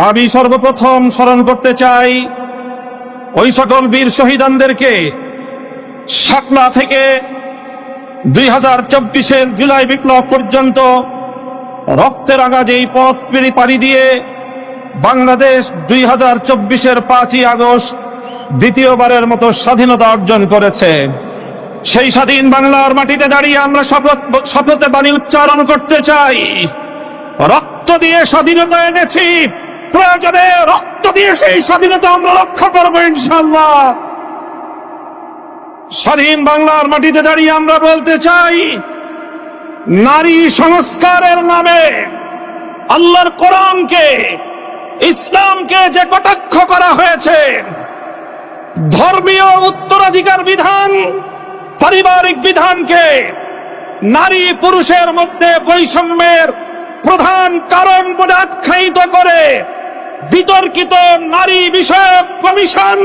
আমি সর্বপ্রথম স্মরণ করতে চাই ওই সকল বীর শহীদানদেরকে। শাপলা থেকে 2024-এর জুলাই বিপ্লব পর্যন্ত রক্তে রাঙা যেই পথ পাড়ি দিয়ে বাংলাদেশ 2024-এর 5ই আগস্ট দ্বিতীয়বারের মতো স্বাধীনতা অর্জন করেছে। সেই স্বাধীন বাংলার মাটিতে দাঁড়িয়ে আমরা শপথে বাণী উচ্চারণ করতে চাই, রক্ত দিয়ে স্বাধীনতা এনেছি, প্রয়োজনে রক্ত দিয়ে সেই স্বাধীনতা আমরা রক্ষা করবো ইনশাআল্লাহ। স্বাধীন বাংলার মাটিতে দাঁড়িয়ে আমরা বলতে চাই, নারী সংস্কারের নামে আল্লাহর কোরআনকে, ইসলামকে যে কটাক্ষ করা হয়েছে, ধর্মীয় উত্তরাধিকার বিধান, পারিবারিক বিধানকে নারী পুরুষের মধ্যে বৈষম্যের প্রধান কারণ বলে আখ্যায়িত করে বিতর্কিত নারী বিষয়ক কমিশন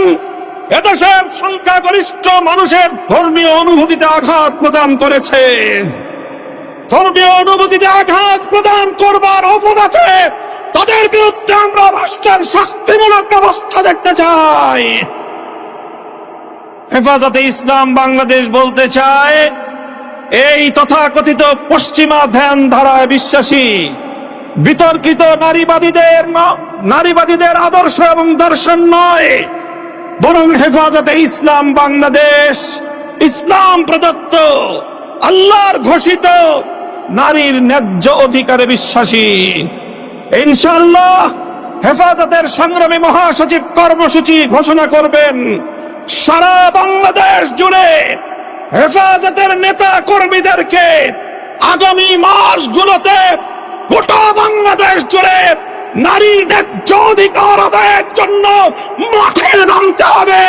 এদেশের সংখ্যাগরিষ্ঠ মানুষের ধর্মীয় অনুভূতিতে আঘাত প্রদান করেছে। ধর্মীয় অনুভূতিতে আঘাত প্রদান করবার অপরাধে তাদের বিরুদ্ধে আমরা রাষ্ট্রের শাস্তিমূলক ব্যবস্থা দেখতে চাই। হেফাজতে ইসলাম বাংলাদেশ বলতে চায়, এই তথাকথিত পশ্চিমা ধ্যান ধারায় বিশ্বাসী বিতর্কিত নারীবাদীদের আদর্শ এবং দর্শন নয়, বরং হেফাজতে ইসলাম বাংলাদেশ ইসলাম প্রদত্ত আল্লাহর ঘোষিত নারীর ন্যায্য অধিকারে বিশ্বাসী। ইনশাআল্লাহ হেফাজতের সংগ্রামী মহাসচিব কর্মসূচি ঘোষণা করবেন। সারা বাংলাদেশ জুড়ে হেফাজতের নেতা কর্মীদেরকে আগামী মাসগুলোতে গোটা বাংলাদেশ জুড়ে নারীর ন্যায্য অধিকার আদায়ের জন্য মাঠে নামতে হবে।